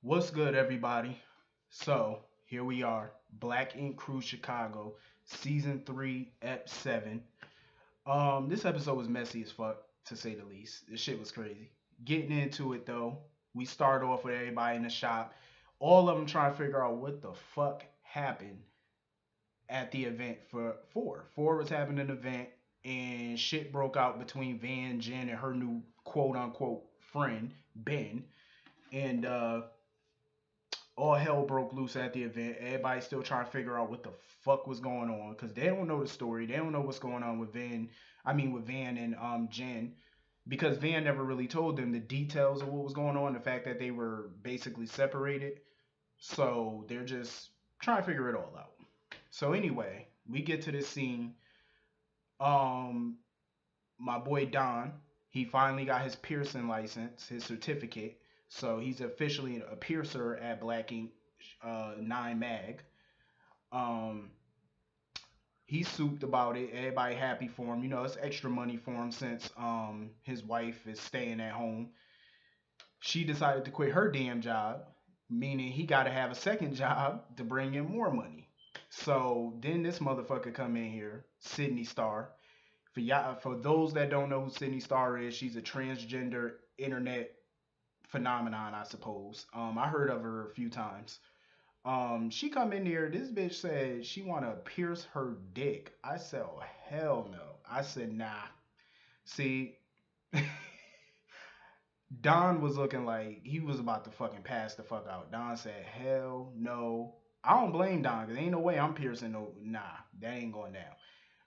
What's good, everybody? So, here we are, Black Ink Crew Chicago, Season 3, Ep 7. This episode was messy as fuck, to say the least. This shit was crazy. Getting into it, though, we start off with everybody in the shop, all of them trying to figure out what the fuck happened at the event for Four. Four was having an event, and shit broke out between Van, Jen, and her new quote-unquote friend, Ben. And, all hell broke loose at the event. Everybody's still trying to figure out what the fuck was going on because they don't know the story. They don't know what's going on with Van. I mean, with Van and Jen, because Van never really told them the details of what was going on. The fact that they were basically separated, so they're just trying to figure it all out. So anyway, we get to this scene. Um, my boy Don, he finally got his Pearson license, his certificate. So he's officially a piercer at Black Ink 9 Mag. Um, he's souped about it. Everybody happy for him. You know, it's extra money for him since his wife is staying at home. She decided to quit her damn job, meaning he got to have a second job to bring in more money. So then this motherfucker come in here, Sydney Star. For those that don't know who Sydney Star is, she's a transgender internet phenomenon, I suppose. I heard of her a few times. She come in there. This bitch said she wanna pierce her dick. I said, oh hell no. I said, nah. See, Don was looking like he was about to fucking pass the fuck out. Don said, hell no. I don't blame Don, cause ain't no way I'm piercing no. Nah, that ain't going down.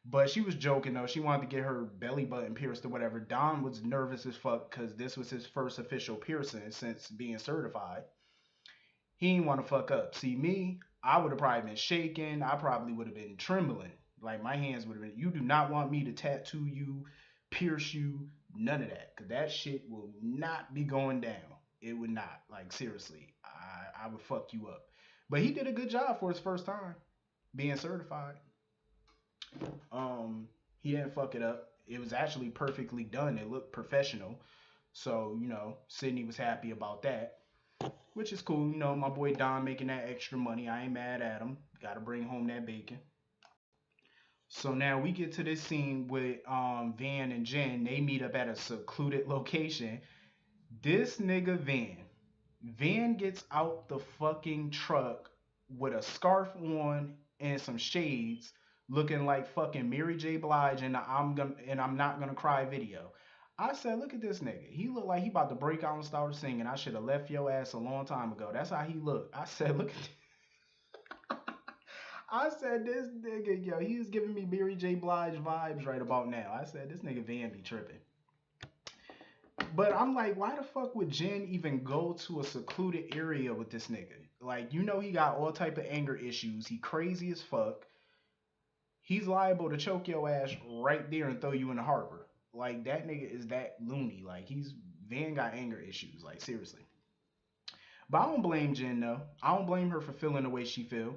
But she was joking though. She wanted to get her belly button pierced or whatever. Don was nervous as fuck because this was his first official piercing since being certified. He didn't want to fuck up. See me, I would have probably been shaking. I probably would have been trembling. Like my hands would have been. You do not want me to tattoo you, pierce you, none of that, cause that shit will not be going down. It would not. Like seriously, I would fuck you up. But he did a good job for his first time being certified. He didn't fuck it up. It was actually perfectly done. It looked professional. So, Sydney was happy about that, which is cool. My boy Don making that extra money. I ain't mad at him. Got to bring home that bacon. So now we get to this scene with Van and Jen. They meet up at a secluded location. This nigga Van gets out the fucking truck with a scarf on and some shades, looking like fucking Mary J. Blige in the I'm not gonna cry video. I said, look at this nigga. He looked like he about to break out and start singing. I should have left your ass a long time ago. That's how he looked. I said, look at I said this nigga, yo, he was giving me Mary J. Blige vibes right about now. I said this nigga Van be tripping. But I'm like, why the fuck would Jen even go to a secluded area with this nigga? Like, he got all type of anger issues. He crazy as fuck. He's liable to choke your ass right there and throw you in the harbor. Like that nigga is that loony. Like he's Van got anger issues. Like seriously. But I don't blame Jen though. I don't blame her for feeling the way she feel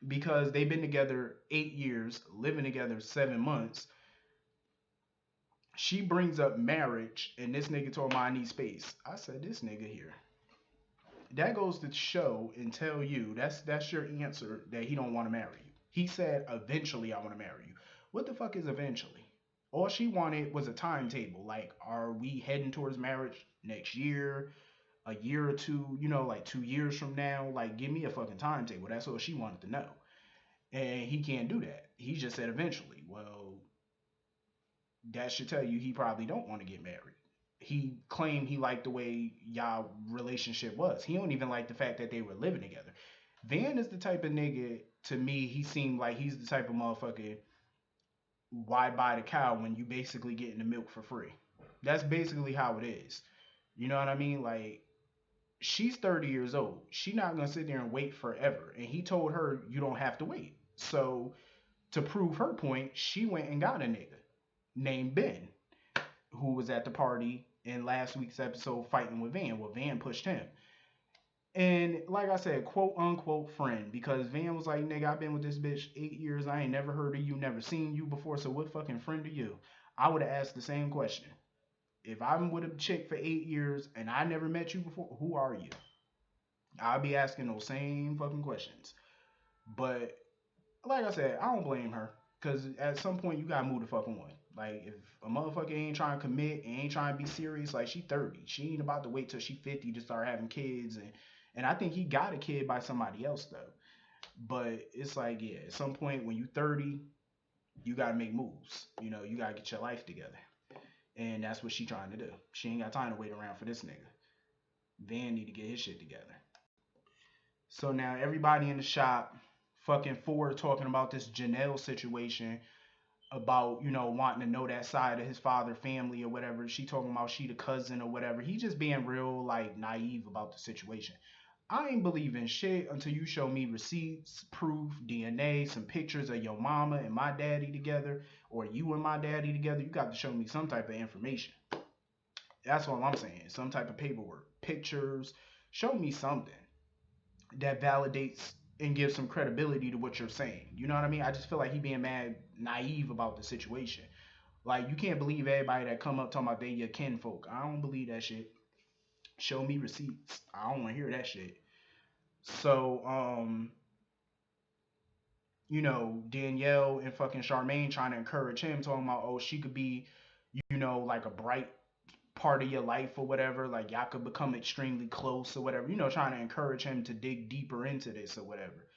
because they've been together 8 years, living together 7 months. She brings up marriage, and this nigga told me I need space. I said this nigga here. That goes to show and tell you that's your answer that he don't want to marry you. He said eventually I want to marry you. What the fuck is eventually? All she wanted was a timetable. Like, are we heading towards marriage next year, a year or two? Like 2 years from now. Like, give me a fucking timetable. That's all she wanted to know. And he can't do that. He just said eventually. Well, that should tell you he probably don't want to get married. He claimed he liked the way y'all relationship was. He don't even like the fact that they were living together. Van is the type of nigga, to me, he seemed like he's the type of motherfucker, why buy the cow when you basically getting the milk for free? That's basically how it is. You know what I mean? Like, she's 30 years old. She not gonna sit there and wait forever. And he told her you don't have to wait. So to prove her point, she went and got a nigga named Ben, who was at the party in last week's episode fighting with Van. Well, Van pushed him. And like I said, quote unquote friend, because Van was like, nigga, I've been with this bitch 8 years. I ain't never heard of you, never seen you before. So what fucking friend are you? I would have asked the same question. If I'm with a chick for 8 years and I never met you before, who are you? I'll be asking those same fucking questions. But like I said, I don't blame her. Cause at some point you gotta move the fuck on. Like if a motherfucker ain't trying to commit and ain't trying to be serious, like she 30. She ain't about to wait till she 50 to start having kids and I think he got a kid by somebody else though. But it's like, yeah, at some point when you 30, you gotta make moves. You know, you gotta get your life together. And that's what she trying to do. She ain't got time to wait around for this nigga. Van need to get his shit together. So now everybody in the shop, fucking Ford talking about this Janelle situation about, wanting to know that side of his father family or whatever. She talking about she the cousin or whatever. He just being real like naive about the situation. I ain't believing shit until you show me receipts, proof, DNA, some pictures of your mama and my daddy together, or you and my daddy together. You got to show me some type of information. That's all I'm saying. Some type of paperwork, pictures. Show me something that validates and gives some credibility to what you're saying. You know what I mean? I just feel like he being mad naive about the situation. Like you can't believe everybody that come up talking about they your kinfolk. I don't believe that shit. Show me receipts. I don't want to hear that shit. So, Danielle and fucking Charmaine trying to encourage him, talking about, oh, she could be, like a bright part of your life or whatever. Like y'all could become extremely close or whatever. Trying to encourage him to dig deeper into this or whatever.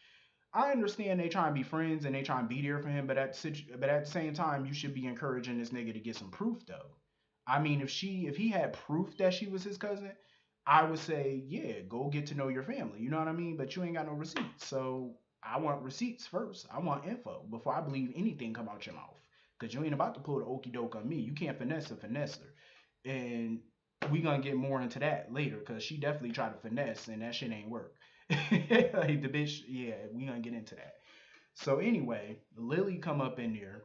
I understand they try and be friends and they try and be there for him, but at the same time, you should be encouraging this nigga to get some proof though. I mean, if he had proof that she was his cousin, I would say, yeah, go get to know your family. You know what I mean? But you ain't got no receipts, so I want receipts first. I want info before I believe anything come out your mouth. Cause you ain't about to pull the okey doke on me. You can't finesse a finesser, and we gonna get more into that later. Cause she definitely tried to finesse, and that shit ain't work. Like the bitch, yeah, we gonna get into that. So anyway, Lily come up in there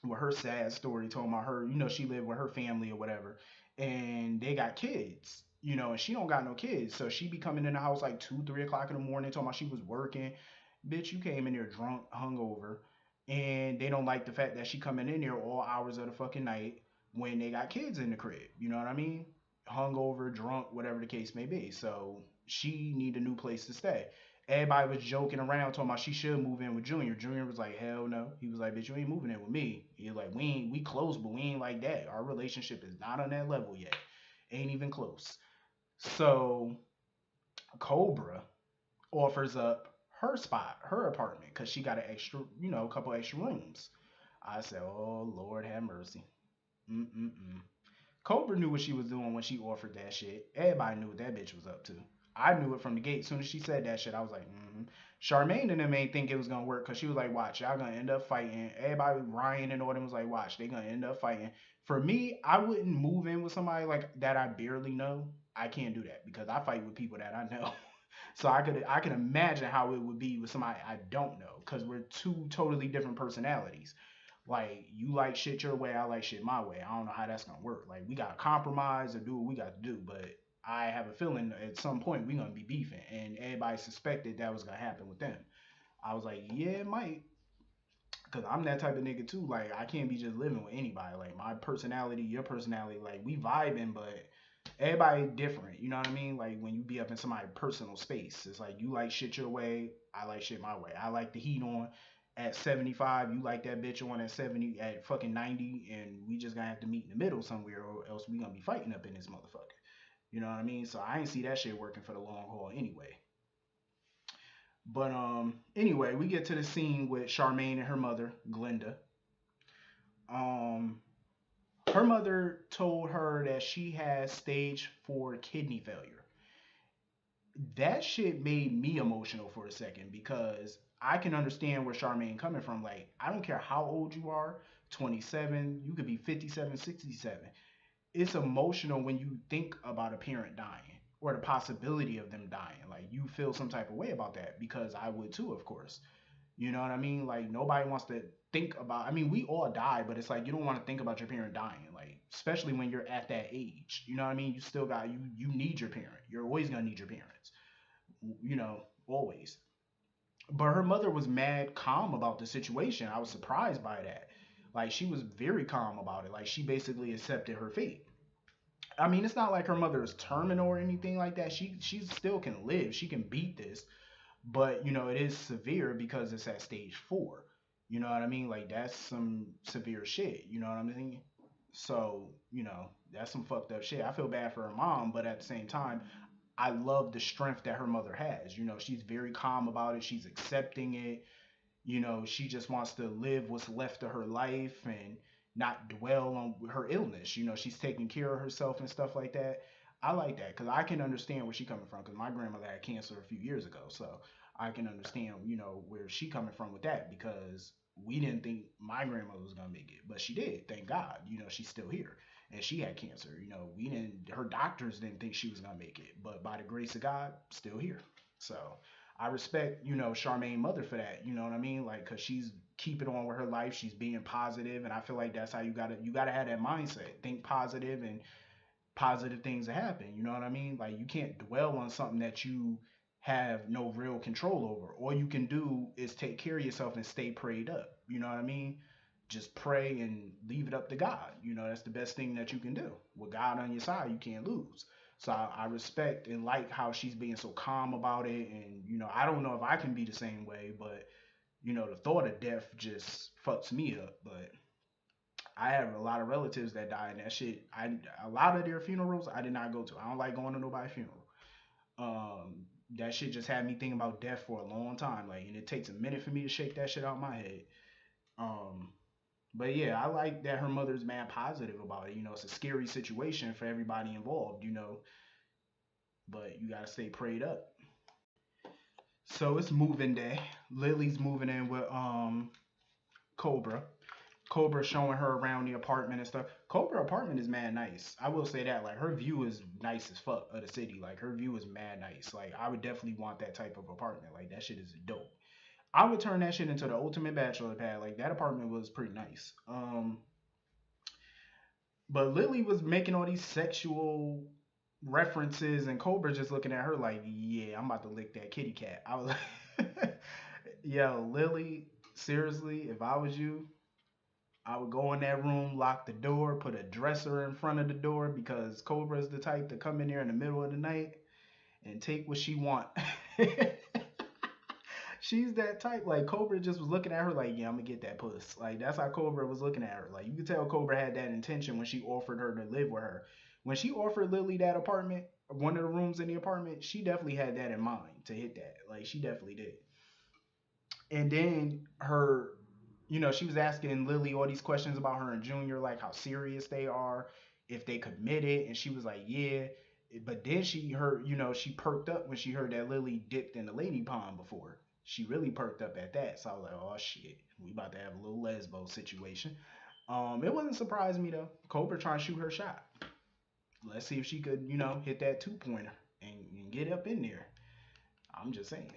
with her sad story, talking about her, she lived with her family or whatever, and they got kids, and she don't got no kids, so she be coming in the house like 2, 3 o'clock in the morning, talking about she was working. Bitch, you came in there drunk, hungover, and they don't like the fact that she coming in there all hours of the fucking night when they got kids in the crib. You know what I mean? Hungover, drunk, whatever the case may be. So she need a new place to stay. Everybody was joking around, talking about she should move in with Junior. Junior was like, hell no. He was like, bitch, you ain't moving in with me. He was like, we close, but we ain't like that. Our relationship is not on that level yet. Ain't even close. So Cobra offers up her spot, her apartment, because she got an extra, a couple extra rooms. I said, oh, Lord have mercy. Mm-mm-mm. Cobra knew what she was doing when she offered that shit. Everybody knew what that bitch was up to. I knew it from the gate. As soon as she said that shit, I was like, mm-hmm. Charmaine and them ain't think it was gonna work because she was like, watch, y'all gonna end up fighting. Everybody, Ryan and all them was like, watch, they gonna end up fighting. For me, I wouldn't move in with somebody like that I barely know. I can't do that because I fight with people that I know. So I can imagine how it would be with somebody I don't know because we're two totally different personalities. Like you like shit your way, I like shit my way. I don't know how that's gonna work. Like we gotta compromise or do what we gotta do, but I have a feeling at some point we gonna be beefing, and everybody suspected that was gonna happen with them. I was like, yeah, it might, cause I'm that type of nigga too. Like I can't be just living with anybody. Like my personality, your personality, like we vibing, but everybody different. You know what I mean? Like when you be up in somebody's personal space, it's like you like shit your way, I like shit my way. I like the heat on at 75, you like that bitch on at 70, at fucking 90, and we just gonna have to meet in the middle somewhere, or else we gonna be fighting up in this motherfucker. You know what I mean? So I ain't see that shit working for the long haul anyway. But anyway, we get to the scene with Charmaine and her mother, Glenda. Um, her mother told her that she has stage 4 kidney failure. That shit made me emotional for a second because I can understand where Charmaine coming from. Like, I don't care how old you are, 27, you could be 57, 67. It's emotional when you think about a parent dying or the possibility of them dying. Like, you feel some type of way about that because I would too, of course. You know what I mean? Like nobody wants to think about. I mean, we all die, but it's like you don't want to think about your parent dying. Like especially when you're at that age. You know what I mean? You still got you need your parent. You're always gonna need your parents. Always. But her mother was mad calm about the situation. I was surprised by that. Like she was very calm about it. Like she basically accepted her fate. I mean, it's not like her mother is terminal or anything like that. She still can live. She can beat this, but it is severe because it's at stage 4. You know what I mean? Like that's some severe shit. You know what I mean? So that's some fucked up shit. I feel bad for her mom, but at the same time, I love the strength that her mother has. She's very calm about it. She's accepting it. She just wants to live what's left of her life and not dwell on her illness. She's taking care of herself and stuff like that. I like that because I can understand where she's coming from because my grandmother had cancer a few years ago. So I can understand, where she coming from with that because we didn't think my grandmother was gonna make it, but she did. Thank God. She's still here, and she had cancer. We didn't. Her doctors didn't think she was gonna make it, but by the grace of God, still here. So I respect, Charmaine mother for that. You know what I mean? Like, cause she's keeping on with her life. She's being positive, and I feel like that's how you gotta have that mindset. Think positive, and positive things that happen. You know what I mean? Like, you can't dwell on something that you have no real control over. All you can do is take care of yourself and stay prayed up. You know what I mean? Just pray and leave it up to God. That's the best thing that you can do. With God on your side, you can't lose. So I respect and like how she's being so calm about it. And, I don't know if I can be the same way, but, the thought of death just fucks me up. But I have a lot of relatives that died, and that shit. A lot of their funerals I did not go to. I don't like going to nobody's funeral. That shit just had me thinking about death for a long time. Like, and it takes a minute for me to shake that shit out my head. Um, but yeah, I like that her mother's mad positive about it. It's a scary situation for everybody involved. But you gotta stay prayed up. So it's moving day. Lily's moving in with Cobra. Cobra showing her around the apartment and stuff. Cobra apartment is mad nice. I will say that. Like, her view is nice as fuck of the city. Like, her view is mad nice. Like, I would definitely want that type of apartment. Like, that shit is dope. I would turn that shit into the ultimate bachelor pad. Like, that apartment was pretty nice. But Lily was making all these sexual references, and Cobra just looking at her like, yeah, I'm about to lick that kitty cat. I was like, yo, Lily, seriously, if I was you, I would go in that room, lock the door, put a dresser in front of the door because Cobra's the type to come in there in the middle of the night and take what she want. She's that type. Like, Cobra just was looking at her like, yeah, I'm gonna get that puss. Like, that's how Cobra was looking at her. Like, you could tell Cobra had that intention when she offered her to live with her. When she offered Lily that apartment, one of the rooms in the apartment, she definitely had that in mind to hit that. Like, she definitely did. And then she was asking Lily all these questions about her and Junior, like how serious they are, if they committed, and she was like, yeah. But then she heard, she perked up when she heard that Lily dipped in the lady pond before. She really perked up at that. So I was like, oh shit, we about to have a little lesbo situation. It wasn't surprising me though. Cobra trying to shoot her shot. Let's see if she could, hit that 2-pointer and get up in there. I'm just saying.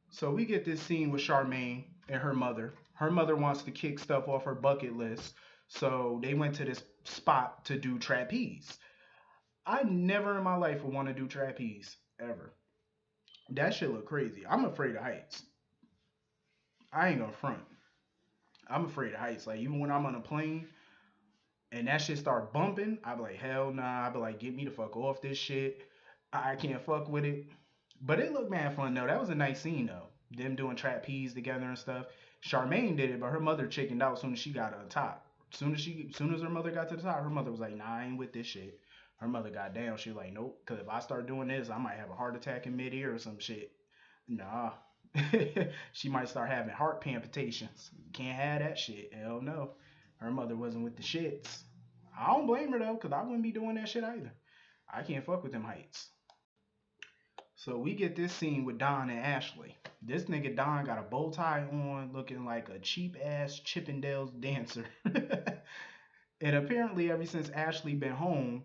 So we get this scene with Charmaine and her mother. Her mother wants to kick stuff off her bucket list. So they went to this spot to do trapeze. I never in my life would want to do trapeze ever. That shit look crazy. I'm afraid of heights. I ain't gonna front. I'm afraid of heights. Like, even when I'm on a plane and that shit start bumping, I be like, hell nah. I be like, get me the fuck off this shit. I can't fuck with it. But it looked mad fun though. That was a nice scene though. Them doing trapeze together and stuff. Charmaine did it, but her mother chickened out as soon as she got on top. Soon as her mother got to the top, her mother was like, nah, I ain't with this shit. Her mother got down. She was like, nope, because if I start doing this, I might have a heart attack in midair or some shit. Nah. She might start having heart palpitations. Can't have that shit. Hell no. Her mother wasn't with the shits. I don't blame her though, because I wouldn't be doing that shit either. I can't fuck with them heights. So we get this scene with Don and Ashley. This nigga Don got a bow tie on, looking like a cheap ass Chippendales dancer. And apparently, ever since Ashley been home,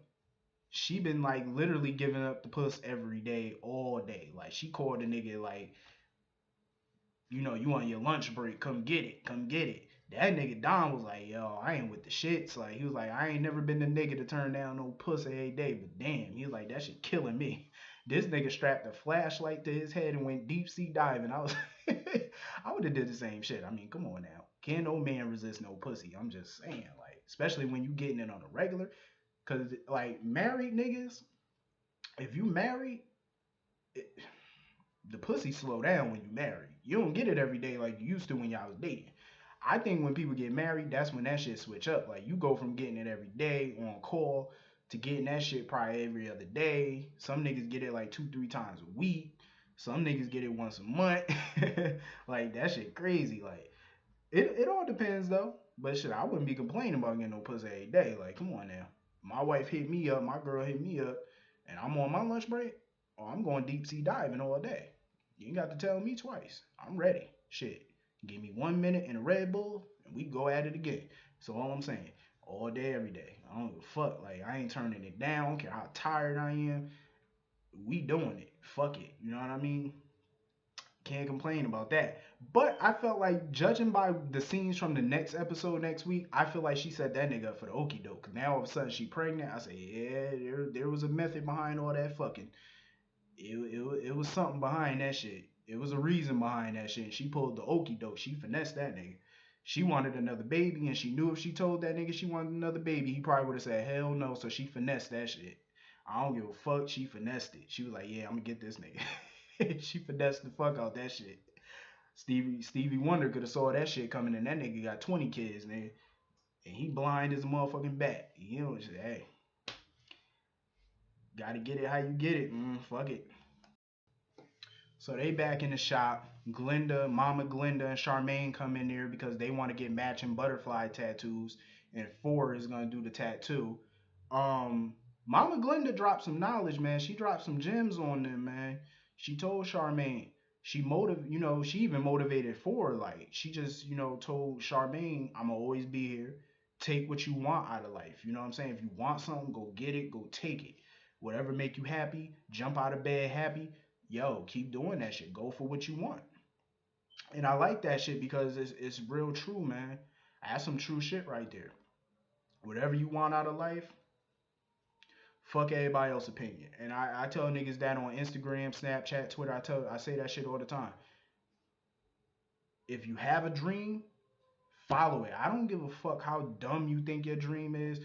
she been like literally giving up the puss every day, all day. Like, she called the nigga like, you on your lunch break, come get it, come get it. That nigga Don was like, yo, I ain't with the shits. Like, he was like, I ain't never been the nigga to turn down no pussy every day, but damn, he was like, that shit killing me. This nigga strapped a flashlight to his head and went deep sea diving. I was, I would have did the same shit. I mean, come on now, can no man resist no pussy? I'm just saying, like, especially when you getting it on a regular. Cause like married niggas, if you married, it, the pussy slow down when you married. You don't get it every day like you used to when y'all was dating. I think when people get married, that's when that shit switch up. Like you go from getting it every day on call to getting that shit probably every other day. Some niggas get it like 2, 3 times a week. Some niggas get it once a month. Like that shit crazy. Like it all depends though. But shit, I wouldn't be complaining about getting no pussy every day. Like, come on now. My wife hit me up, my girl hit me up, and I'm on my lunch break, or I'm going deep sea diving all day. You ain't got to tell me twice. I'm ready. Shit. Give me 1 minute and a Red Bull, and we go at it again. So all I'm saying, all day, every day. I don't give a fuck. Like I ain't turning it down. I don't care how tired I am. We doing it. Fuck it. You know what I mean? Can't complain about that. But I felt like, judging by the scenes from the next episode next week, I feel like she set that nigga up for the okie doke. Cause now all of a sudden she pregnant. I say, yeah, there was a method behind all that fucking. It was something behind that shit. It was a reason behind that shit. She pulled the okie doke. She finessed that nigga. She wanted another baby, and she knew if she told that nigga she wanted another baby, he probably would have said hell no. So she finessed that shit. I don't give a fuck. She finessed it. She was like, yeah, I'm gonna get this nigga. She finessed the fuck out that shit. Stevie Wonder could have saw that shit coming, and that nigga got 20 kids, nigga, and he blind as a motherfucking bat. You know, just, hey, gotta get it how you get it. Fuck it. So they back in the shop. Glenda, Mama Glenda, and Charmaine come in there because they want to get matching butterfly tattoos, and Four is gonna do the tattoo. Um, Mama Glenda dropped some knowledge, man. She dropped some gems on them, man. She told Charmaine. She even motivated Four. Like she just, told Charmaine, "I'ma always be here. Take what you want out of life. You know what I'm saying? If you want something, go get it. Go take it. Whatever make you happy. Jump out of bed happy. Yo, keep doing that shit. Go for what you want." And I like that shit because it's real true, man. That's some true shit right there. Whatever you want out of life, fuck everybody else's opinion. And I tell niggas that on Instagram, Snapchat, Twitter. I say that shit all the time. If you have a dream, follow it. I don't give a fuck how dumb you think your dream is.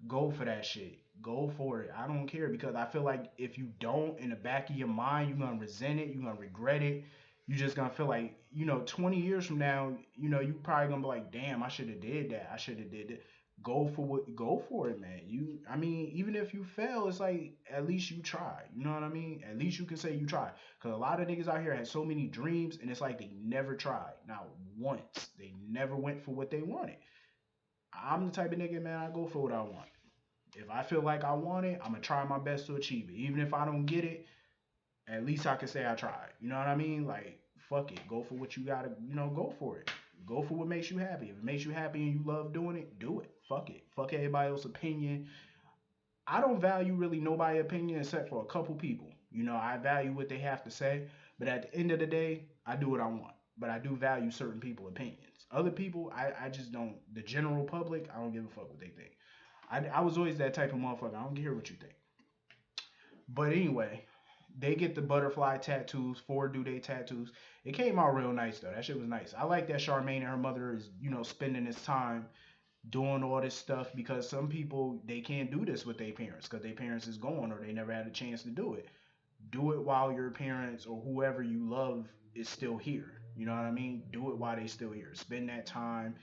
Go for that shit. Go for it. I don't care because I feel like if you don't, in the back of your mind, you're gonna resent it. You're gonna regret it. You're just gonna feel like, 20 years from now, you probably gonna be like, damn, I should have did that. I should have did it. Go for it, man. I mean, even if you fail, it's like at least you tried. You know what I mean? At least you can say you tried. Cause a lot of niggas out here had so many dreams, and it's like they never tried. Not once. They never went for what they wanted. I'm the type of nigga, man. I go for what I want. If I feel like I want it, I'm gonna try my best to achieve it. Even if I don't get it, at least I can say I tried. You know what I mean? Like, fuck it. Go for what you gotta, go for it. Go for what makes you happy. If it makes you happy and you love doing it, do it. Fuck it. Fuck everybody else's opinion. I don't value really nobody's opinion except for a couple people. I value what they have to say, but at the end of the day, I do what I want. But I do value certain people's opinions. Other people, I just don't. The general public, I don't give a fuck what they think. I was always that type of motherfucker. I don't care what you think. But anyway, they get the butterfly tattoos, Four do they tattoos. It came out real nice though. That shit was nice. I like that Charmaine and her mother is, spending this time doing all this stuff because some people they can't do this with their parents because their parents is gone or they never had a chance to do it. Do it while your parents or whoever you love is still here. You know what I mean? Do it while they still here. Spend that time,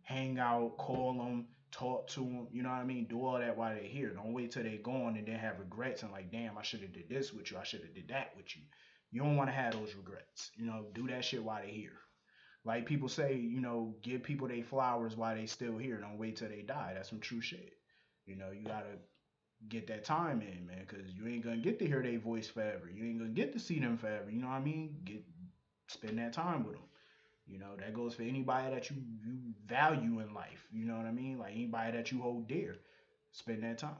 hang out, call them, talk to them. You know what I mean? Do all that while they're here. Don't wait till they're gone and then have regrets and like, damn, I should have did this with you. I should have did that with you. You don't want to have those regrets. Do that shit while they're here. Like people say, give people their flowers while they still here. Don't wait till they die. That's some true shit. You gotta get that time in, man, because you ain't gonna get to hear their voice forever. You ain't gonna get to see them forever. You know what I mean? Spend that time with them. That goes for anybody that you value in life. You know what I mean? Like anybody that you hold dear. Spend that time.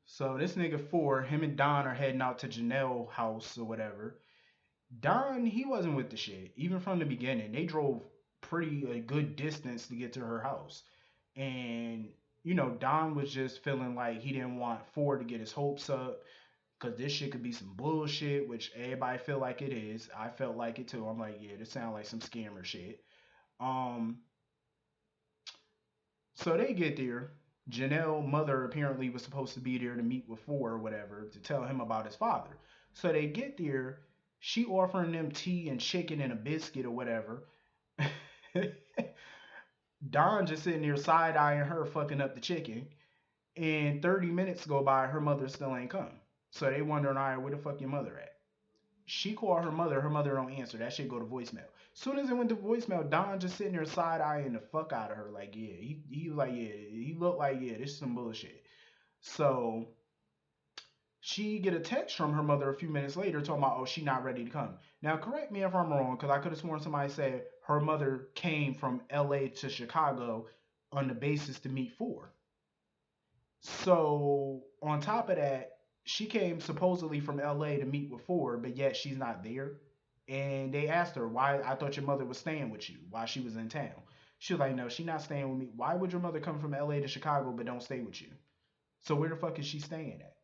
So this nigga Four, him and Don are heading out to Janelle house or whatever. Don, he wasn't with the shit. Even from the beginning. They drove pretty a good distance to get to her house. And, Don was just feeling like he didn't want Four to get his hopes up. Cause this shit could be some bullshit, which everybody feel like it is. I felt like it too. I'm like, yeah, this sounds like some scammer shit. Um, so they get there. Janelle mother apparently was supposed to be there to meet with Four or whatever to tell him about his father. So they get there, she offering them tea and chicken and a biscuit or whatever. Don just sitting there side eyeing her fucking up the chicken. And 30 minutes go by, her mother still ain't come. So they wondering, all right, where the fuck your mother at? She called her mother don't answer. That shit go to voicemail. Soon as it went to voicemail, Don just sitting there side eyeing the fuck out of her. Like, yeah, he was like, yeah, he looked like, yeah, this is some bullshit. So she get a text from her mother a few minutes later talking about, oh, she not ready to come. Now, correct me if I'm wrong, because I could have sworn somebody said her mother came from LA to Chicago on the basis to meet Four. So on top of that, she came supposedly from LA to meet with Ford, but yet she's not there. And they asked her, why? I thought your mother was staying with you while she was in town. She was like, no, she's not staying with me. Why would your mother come from LA to Chicago but don't stay with you? So where the fuck is she staying at?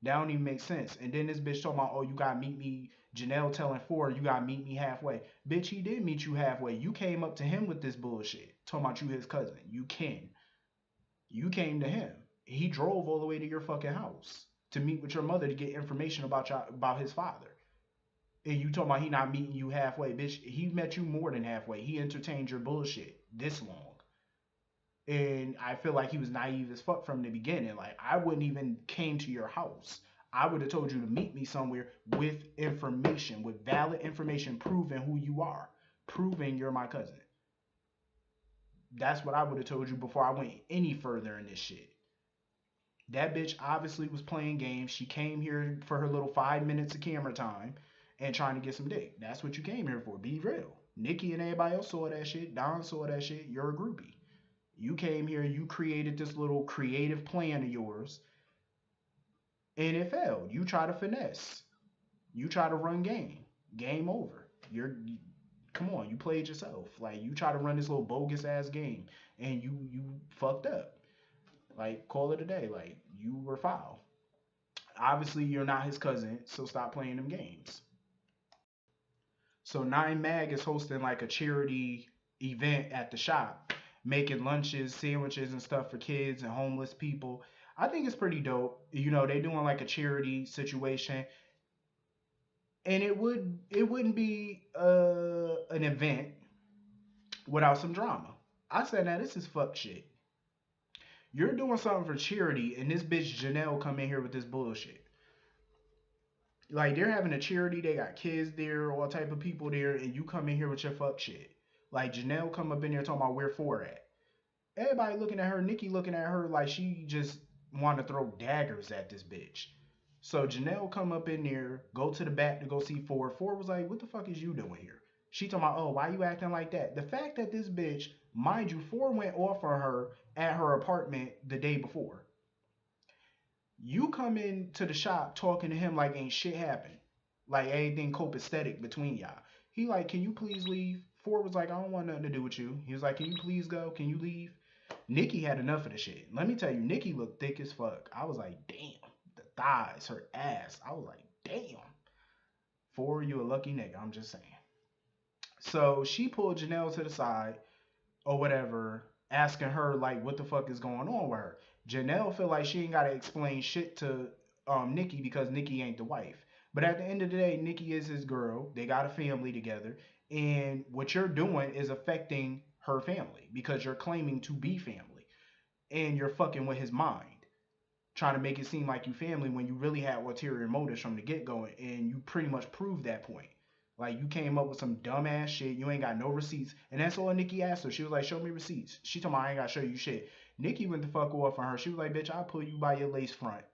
That don't even make sense. And then this bitch talking about, oh, you gotta meet me. Janelle telling Ford, you gotta meet me halfway. Bitch, he did meet you halfway. You came up to him with this bullshit. Talking about you his cousin. You can. You came to him. He drove all the way to your fucking house to meet with your mother to get information about his father. And you talking about he not meeting you halfway, bitch. He met you more than halfway. He entertained your bullshit this long. And I feel like he was naive as fuck from the beginning. Like, I wouldn't even came to your house. I would have told you to meet me somewhere with information, with valid information proving who you are, proving you're my cousin. That's what I would have told you before I went any further in this shit. That bitch obviously was playing games. She came here for her little 5 minutes of camera time and trying to get some dick. That's what you came here for. Be real. Nikki and everybody else saw that shit. Don saw that shit. You're a groupie. You came here, you created this little creative plan of yours, and it failed. You try to finesse. You try to run game. Game over. Come on, you played yourself. Like, you try to run this little bogus ass game and you fucked up. Like, call it a day. Like, you were foul. Obviously, you're not his cousin, so stop playing them games. So Nine Mag is hosting like a charity event at the shop, making lunches, sandwiches, and stuff for kids and homeless people. I think it's pretty dope. You know, they doing like a charity situation, and it wouldn't be an event without some drama. I said, now this is fuck shit. You're doing something for charity, and this bitch Janelle come in here with this bullshit. Like, they're having a charity, they got kids there, all type of people there, and you come in here with your fuck shit. Like, Janelle come up in here talking about where Four at. Everybody looking at her, Nikki looking at her like she just want to throw daggers at this bitch. So Janelle come up in there, go to the back to go see Four. Four was like, what the fuck is you doing here? She talking about, oh, why you acting like that? The fact that this bitch, mind you, Four went off on her at her apartment the day before. You come into the shop talking to him like ain't shit happened. Like everything copacetic between y'all. He like, can you please leave? Ford was like, I don't want nothing to do with you. He was like, can you please go? Can you leave? Nikki had enough of the shit. Let me tell you, Nikki looked thick as fuck. I was like, damn. The thighs, her ass. I was like, damn. Ford, you a lucky nigga. I'm just saying. So she pulled Janelle to the side or whatever, asking her like what the fuck is going on with her. Janelle feel like she ain't gotta explain shit to Nikki because Nikki ain't the wife. But at the end of the day, Nikki is his girl. They got a family together. And what you're doing is affecting her family because you're claiming to be family. And you're fucking with his mind. Trying to make it seem like you family when you really had ulterior motives from the get go, and you pretty much proved that point. Like, you came up with some dumbass shit. You ain't got no receipts, and that's all Nikki asked her. She was like, "Show me receipts." She told me, "I ain't gotta show you shit." Nikki went the fuck off on her. She was like, "Bitch, I'll pull you by your lace front."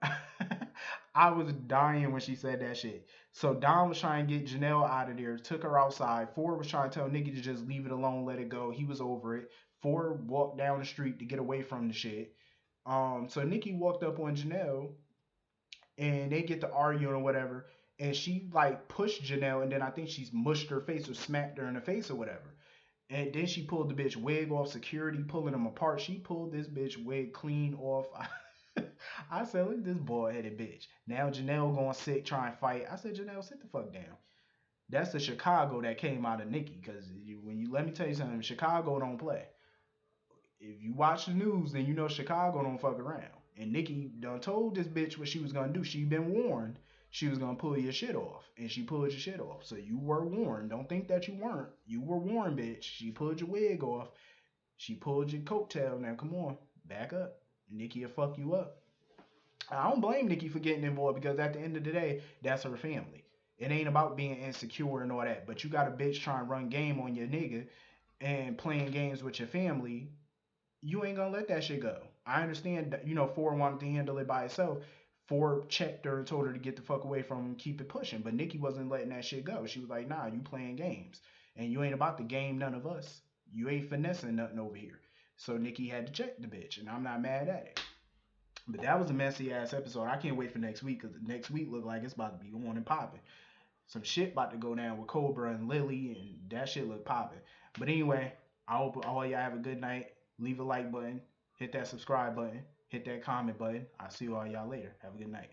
I was dying when she said that shit. So Don was trying to get Janelle out of there, took her outside. Ford was trying to tell Nikki to just leave it alone, let it go. He was over it. Ford walked down the street to get away from the shit. So Nikki walked up on Janelle and they get to arguing or whatever. And she like pushed Janelle and then I think she's mushed her face or smacked her in the face or whatever. And then she pulled the bitch wig off security, pulling them apart. She pulled this bitch wig clean off. I said, look at this bald headed bitch. Now Janelle going sick, trying to fight. I said, Janelle, sit the fuck down. That's the Chicago that came out of Nikki. Because when you let me tell you something, Chicago don't play. If you watch the news, then you know Chicago don't fuck around. And Nikki done told this bitch what she was gonna do. She been warned she was gonna pull your shit off, and she pulled your shit off. So you were warned. Don't think that you weren't. You were warned, bitch. She pulled your wig off. She pulled your coattail. Now come on, back up. Nikki will fuck you up. I don't blame Nikki for getting involved because at the end of the day, that's her family. It ain't about being insecure and all that. But you got a bitch trying to run game on your nigga and playing games with your family. You ain't gonna let that shit go. I understand that, Ford wanted to handle it by itself. Ford checked her and told her to get the fuck away from him, keep it pushing. But Nikki wasn't letting that shit go. She was like, nah, you playing games. And you ain't about to game none of us. You ain't finessing nothing over here. So Nikki had to check the bitch, and I'm not mad at it. But that was a messy ass episode. I can't wait for next week because next week look like it's about to be on and popping. Some shit about to go down with Cobra and Lily, and that shit look popping. But anyway, I hope all y'all have a good night. Leave a like button, hit that subscribe button, hit that comment button. I'll see all y'all later. Have a good night.